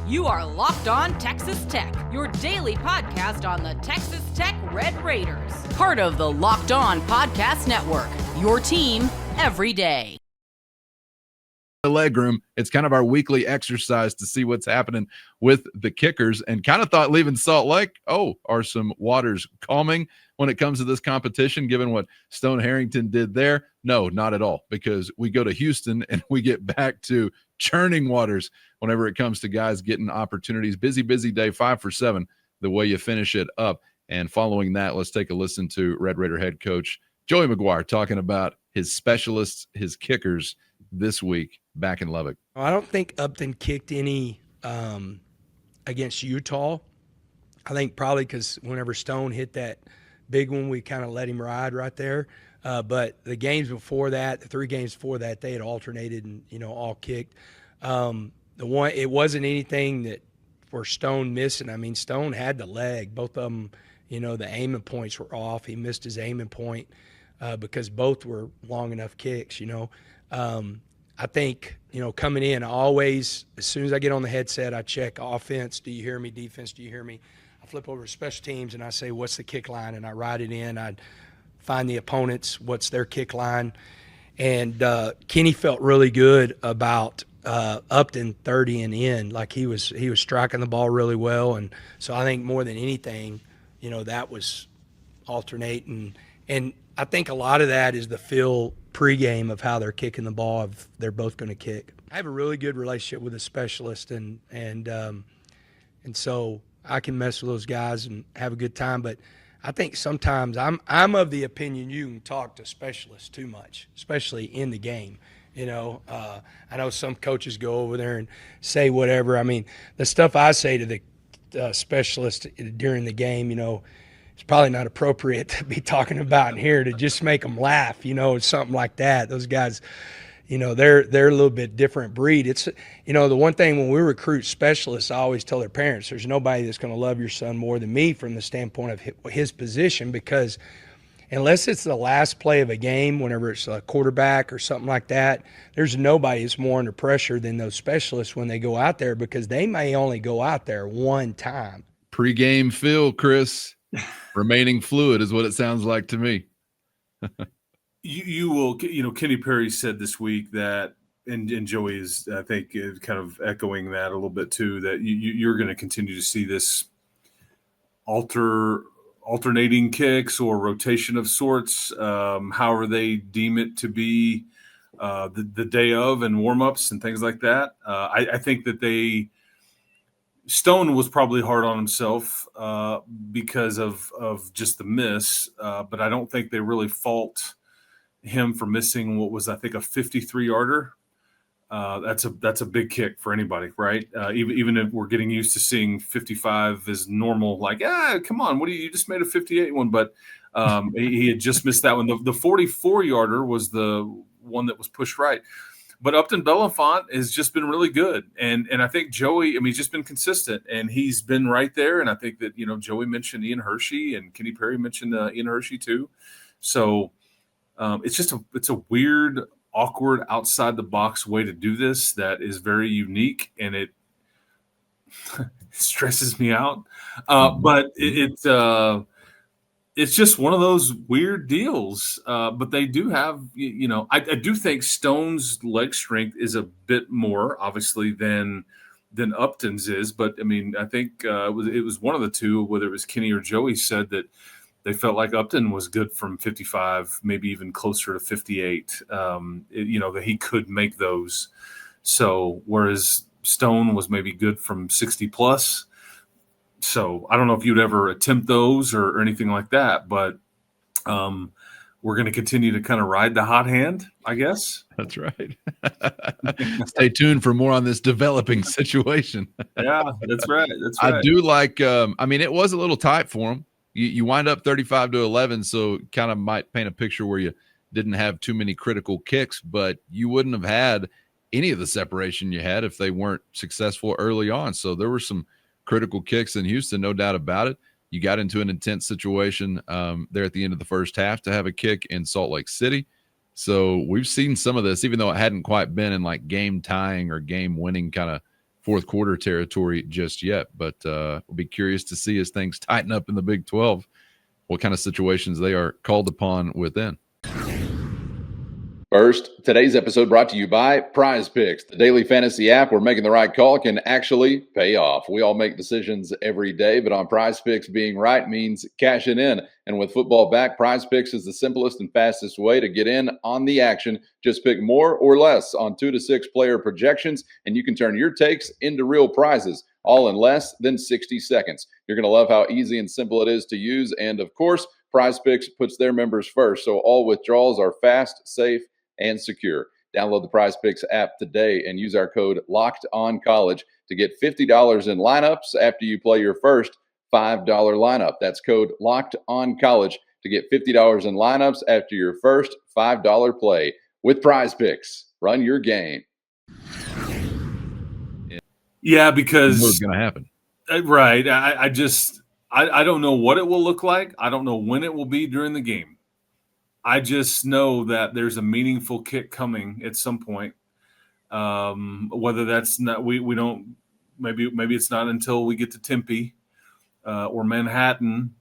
You are Locked On Texas Tech, your daily podcast on the Texas Tech Red Raiders. Part of the Locked On Podcast Network, your team every day. The leg room. It's kind of our weekly exercise to see what's happening with the kickers, and kind of thought leaving Salt Lake, are some waters calming when it comes to this competition, given what Stone Harrington did there? No, not at all, because we go to Houston and we get back to churning waters whenever it comes to guys getting opportunities. Busy day, 5 for 7, the way you finish it up. And following that, let's take a listen to Red Raider head coach Joey McGuire talking about his specialists, his kickers this week back in Lubbock. I don't think Upton kicked any against Utah. I think probably because whenever Stone hit that big one, we kind of let him ride right there. But the games before that, the 3 games before that, they had alternated and, all kicked. It wasn't anything that for Stone missing. I mean, Stone had the leg. Both of them, the aiming points were off. He missed his aiming point because both were long enough kicks, I think, coming in, always, as soon as I get on the headset, I check offense. Do you hear me? Defense, do you hear me? I flip over to special teams and I say, what's the kick line? And I write it in. I find the opponents, what's their kick line. And Kenny felt really good about Upton 30 and in. Like he was striking the ball really well. And so I think more than anything, that was alternating. And I think a lot of that is the feel pregame of how they're kicking the ball, if they're both going to kick. I have a really good relationship with a specialist, and so I can mess with those guys and have a good time. But I think sometimes I'm of the opinion you can talk to specialists too much, especially in the game. I know some coaches go over there and say whatever. I mean, the stuff I say to the specialist during the game, it's probably not appropriate to be talking about in here to just make them laugh, something like that. Those guys, they're a little bit different breed. It's, the one thing when we recruit specialists, I always tell their parents, there's nobody that's going to love your son more than me from the standpoint of his position, because unless it's the last play of a game, whenever it's a quarterback or something like that, there's nobody that's more under pressure than those specialists when they go out there, because they may only go out there one time. Pre-game feel, Chris. Remaining fluid is what it sounds like to me. You will, Kenny Perry said this week that, and Joey is, I think, kind of echoing that a little bit too, that you're going to continue to see this alternating kicks or rotation of sorts, however they deem it to be, the day of, and warm-ups and things like that. I think that Stone was probably hard on himself because of just the miss, but I don't think they really fault him for missing what was, I think, a 53-yarder. That's a big kick for anybody, right? Even if we're getting used to seeing 55 as normal, like, come on, you just made a 58 one, but he had just missed that one. The 44-yarder was the one that was pushed right. But Upton Belafont has just been really good. And I think Joey, he's just been consistent, and he's been right there. And I think that, Joey mentioned Ian Hershey, and Kenny Perry mentioned Ian Hershey too. So it's a weird, awkward, outside the box way to do this that is very unique, and it stresses me out. But it's just one of those weird deals. But they do have, I do think Stone's leg strength is a bit more, obviously, than Upton's is. But, I think it was one of the two, whether it was Kenny or Joey, said that they felt like Upton was good from 55, maybe even closer to 58, that he could make those. So whereas Stone was maybe good from 60 plus. So I don't know if you'd ever attempt those or anything like that, but we're going to continue to kind of ride the hot hand, I guess. That's right. Stay tuned for more on this developing situation. Yeah, that's right. That's right. I do like, it was a little tight for him. You wind up 35-11, so kind of might paint a picture where you didn't have too many critical kicks, but you wouldn't have had any of the separation you had if they weren't successful early on. So there were some critical kicks in Houston, no doubt about it. You got into an intense situation there at the end of the first half to have a kick in Salt Lake City. So we've seen some of this, even though it hadn't quite been in like game tying or game winning kind of fourth quarter territory just yet. But we'll be curious to see as things tighten up in the Big 12, what kind of situations they are called upon within. First, today's episode brought to you by Prize Picks, the daily fantasy app where making the right call can actually pay off. We all make decisions every day, but on Prize Picks, being right means cashing in. And with football back, Prize Picks is the simplest and fastest way to get in on the action. Just pick more or less on 2 to 6 player projections, and you can turn your takes into real prizes, all in less than 60 seconds. You're going to love how easy and simple it is to use. And of course, Prize Picks puts their members first, so all withdrawals are fast, safe, and secure. Download the Prize Picks app today and use our code LOCKEDONCollege to get $50 in lineups after you play your first $5 lineup. That's code LOCKEDONCollege to get $50 in lineups after your first $5 play. With Prize Picks, run your game. Yeah, because What's going to happen? Right. I don't know what it will look like. I don't know when it will be during the game. I just know that there's a meaningful kick coming at some point. Whether that's not, we don't, maybe it's not until we get to Tempe or Manhattan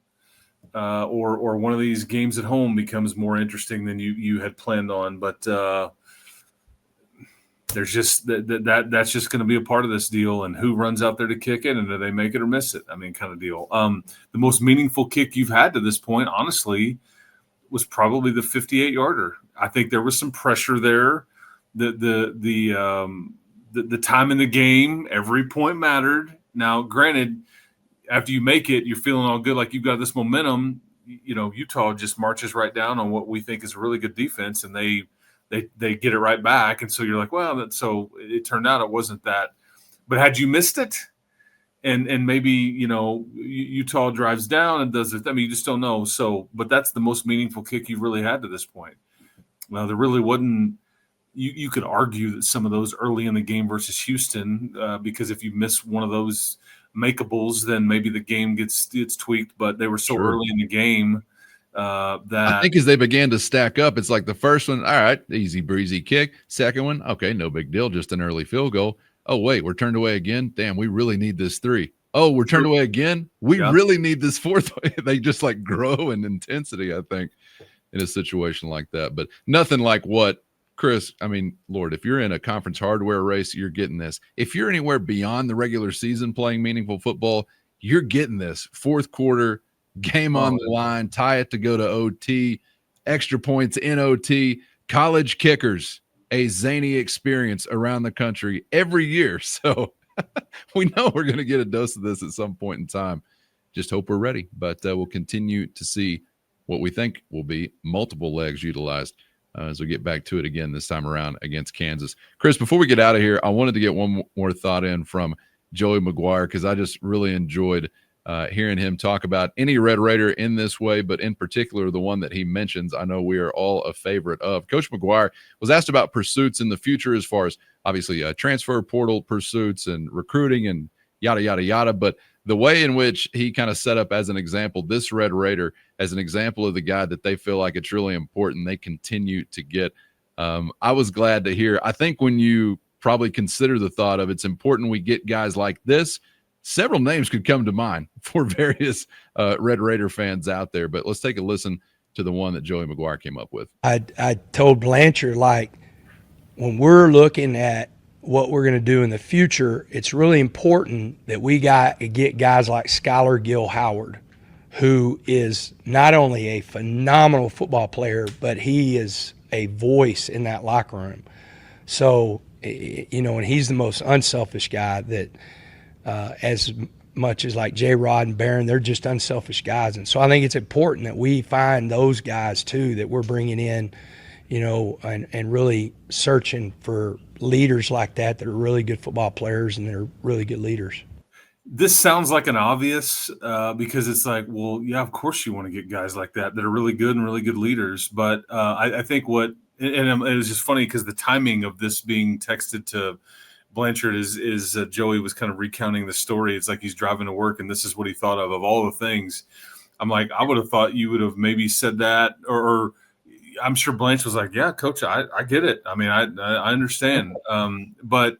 or one of these games at home becomes more interesting than you had planned on. But there's just that's just going to be a part of this deal, and who runs out there to kick it, and do they make it or miss it? I mean, kind of deal. The most meaningful kick you've had to this point, honestly, was probably the 58-yarder. I think there was some pressure there. The time in the game, every point mattered. Now, granted, after you make it, you're feeling all good, like you've got this momentum. You know, Utah just marches right down on what we think is a really good defense, and they get it right back. And so you're like, well, so it turned out it wasn't that. But had you missed it, and maybe, you know, Utah drives down and does it. I mean, you just don't know. So, but that's the most meaningful kick you've really had to this point. Well, there really wasn't. You could argue that some of those early in the game versus Houston, because if you miss one of those makeables, then maybe the game gets tweaked. But they were so early in the game that I think as they began to stack up, it's like the first one, all right, easy breezy kick. Second one, okay, no big deal, just an early field goal. Oh, wait, we're turned away again. Damn, we really need this 3. Oh, we're turned away again. We really need this 4th. They just like grow in intensity, I think, in a situation like that. But nothing like what, Chris, I mean, Lord, if you're in a conference hardware race, you're getting this. If you're anywhere beyond the regular season playing meaningful football, you're getting this. Fourth quarter, game on the line, tie it to go to OT, extra points in OT, college kickers. A zany experience around the country every year. So we know we're going to get a dose of this at some point in time. Just hope we're ready. But we'll continue to see what we think will be multiple legs utilized as we get back to it again this time around against Kansas. Chris, before we get out of here, I wanted to get one more thought in from Joey McGuire, because I just really enjoyed hearing him talk about any Red Raider in this way, but in particular, the one that he mentions, I know we are all a favorite of. Coach McGuire was asked about pursuits in the future as far as obviously transfer portal pursuits and recruiting and yada, yada, yada. But the way in which he kind of set up as an example, this Red Raider as an example of the guy that they feel like it's really important they continue to get. I was glad to hear. I think when you probably consider the thought of it's important we get guys like this, several names could come to mind for various Red Raider fans out there, but let's take a listen to the one that Joey McGuire came up with. I told Blanchard, like, when we're looking at what we're going to do in the future, it's really important that we get guys like Skylar Gill Howard, who is not only a phenomenal football player, but he is a voice in that locker room. So, you know, and he's the most unselfish guy that as much as like J-Rod and Barron, they're just unselfish guys. And so I think it's important that we find those guys too that we're bringing in, you know, and really searching for leaders like that are really good football players and they're really good leaders. This sounds like an obvious because it's like, well, yeah, of course you want to get guys like that are really good and really good leaders. But I think it was just funny because the timing of this being texted to Blanchard is Joey was kind of recounting the story. It's like he's driving to work and this is what he thought of all the things. I'm like, I would have thought you would have maybe said that, or I'm sure Blanche was like, yeah, coach, I get it. I mean, I understand. But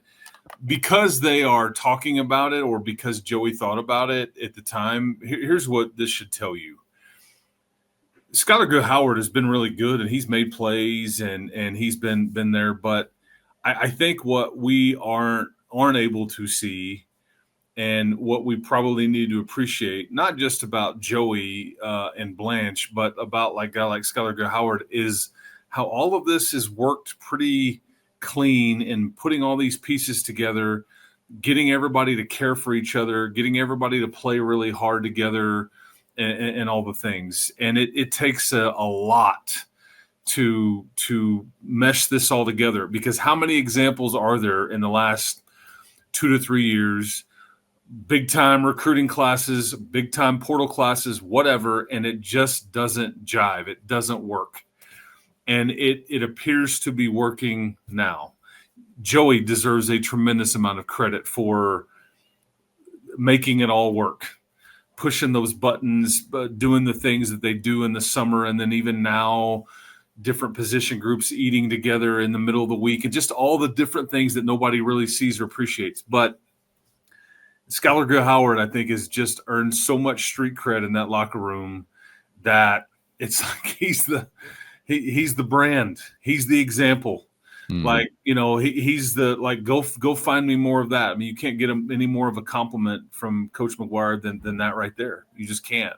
because they are talking about it, or because Joey thought about it at the time, here's what this should tell you. Skylar Howard has been really good, and he's made plays, and he's been there. But I think what we aren't able to see, and what we probably need to appreciate, not just about Joey and Blanche, but about like a guy like Skylar Howard, is how all of this has worked pretty clean in putting all these pieces together, getting everybody to care for each other, getting everybody to play really hard together, and all the things. And it takes a lot to mesh this all together, because how many examples are there in the last 2 to 3 years, big time recruiting classes, big time portal classes, whatever, and it just doesn't jive. It doesn't work. And it appears to be working now. Joey deserves a tremendous amount of credit for making it all work, pushing those buttons, doing the things that they do in the summer, and then even now, different position groups eating together in the middle of the week, and just all the different things that nobody really sees or appreciates. But Skylar Howard, I think, has just earned so much street cred in that locker room that it's like he's the brand. He's the example. Like, he's the, like, go find me more of that. I mean, you can't get him any more of a compliment from Coach McGuire than that right there. You just can't.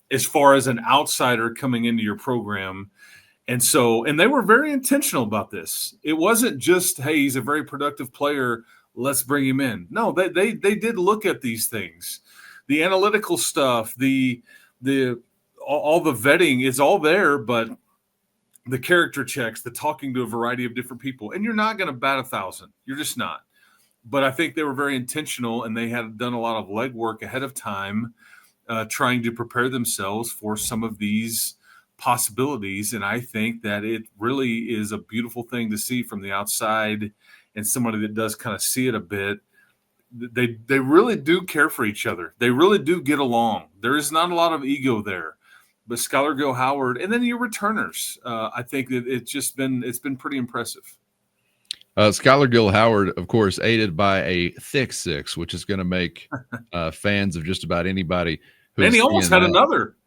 As far as an outsider coming into your program. And they were very intentional about this. It wasn't just, hey, he's a very productive player, let's bring him in. No, they did look at these things. The analytical stuff, all the vetting is all there, but the character checks, the talking to a variety of different people, and you're not going to bat 1,000. You're just not. But I think they were very intentional, and they had done a lot of legwork ahead of time, trying to prepare themselves for some of these possibilities. And I think that it really is a beautiful thing to see from the outside, and somebody that does kind of see it a bit. They really do care for each other. They really do get along. There is not a lot of ego there. But Skylar Howard, and then your returners, I think that it's been pretty impressive. Skylar Howard, of course, aided by a thick six, which is going to make fans of just about anybody. And he almost had another.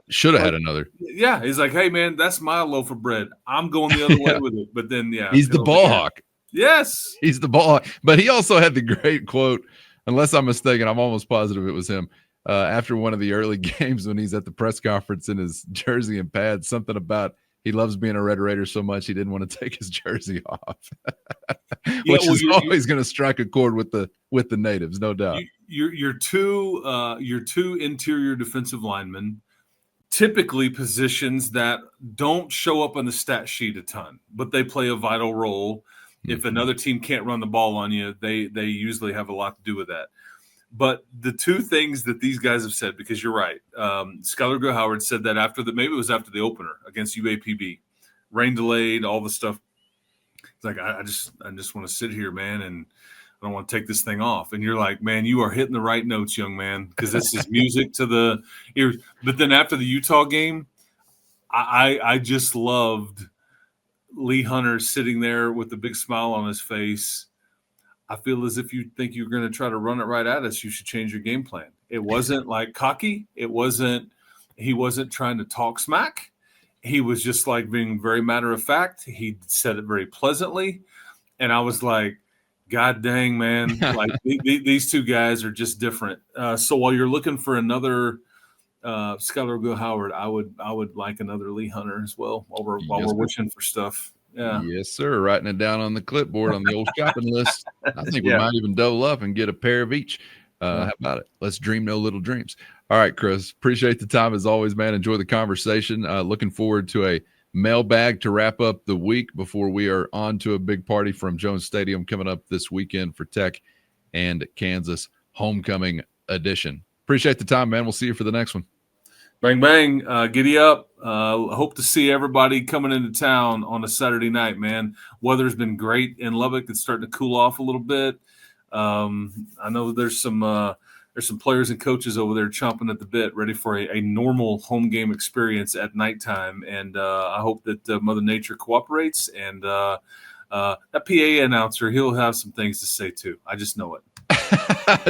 Should have had another. Yeah, he's like, hey man, that's my loaf of bread. I'm going the other way with it. But then, he's the ball hawk. Yes, he's the ball hawk. But he also had the great quote. Unless I'm mistaken, I'm almost positive it was him. After one of the early games when he's at the press conference in his jersey and pads, something about he loves being a Red Raider so much he didn't want to take his jersey off, which is always going to strike a chord with the natives, no doubt. Your two interior defensive linemen, typically positions that don't show up on the stat sheet a ton, but they play a vital role. If another team can't run the ball on you, they usually have a lot to do with that. But the two things that these guys have said, because you're right, Skylar Howard said that maybe it was after the opener against UAPB, rain delayed, all the stuff. It's like, I just want to sit here, man, and I don't want to take this thing off. And you're like, man, you are hitting the right notes, young man, because this is music to the ears. But then after the Utah game, I just loved Lee Hunter sitting there with a big smile on his face. I feel as if you think you're going to try to run it right at us, you should change your game plan. It wasn't like cocky. He wasn't trying to talk smack. He was just like being very matter of fact. He said it very pleasantly. And I was like, God dang, man, like these two guys are just different. So while you're looking for another Skylar Howard, I would like another Lee Hunter as well while we're wishing for stuff. Yeah. Yes, sir. Writing it down on the clipboard on the old shopping list. I think we might even double up and get a pair of each. How about it? Let's dream no little dreams. All right, Chris. Appreciate the time as always, man. Enjoy the conversation. Looking forward to a mailbag to wrap up the week before we are on to a big party from Jones Stadium coming up this weekend for Tech and Kansas homecoming edition. Appreciate the time, man. We'll see you for the next one. Bang, bang. Giddy up. Hope to see everybody coming into town on a Saturday night, man. Weather's been great in Lubbock. It's starting to cool off a little bit. I know there's some players and coaches over there chomping at the bit, ready for a normal home game experience at nighttime. And I hope that Mother Nature cooperates and that PA announcer, he'll have some things to say too. I just know it.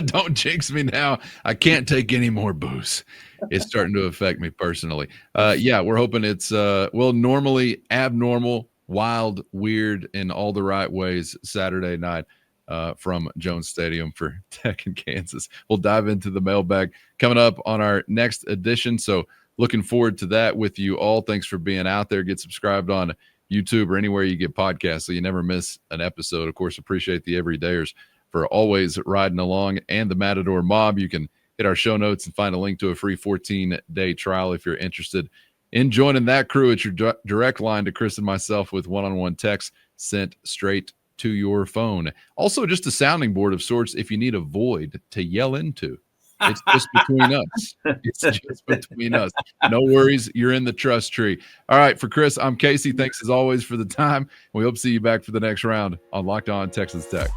Don't jinx me now. I can't take any more booze. It's starting to affect me personally. Yeah, we're hoping it's normally abnormal, wild, weird in all the right ways Saturday night from Jones Stadium for Tech in Kansas. We'll dive into the mailbag coming up on our next edition. So looking forward to that with you all. Thanks for being out there. Get subscribed on YouTube or anywhere you get podcasts so you never miss an episode. Of course, appreciate the everydayers for always riding along, and the Matador Mob. You can hit our show notes and find a link to a free 14-day trial if you're interested in joining that crew. It's your direct line to Chris and myself with one-on-one texts sent straight to your phone. Also, just a sounding board of sorts if you need a void to yell into. It's just between us. It's just between us. No worries. You're in the trust tree. All right. For Chris, I'm Casey. Thanks as always for the time. We hope to see you back for the next round on Locked On Texas Tech.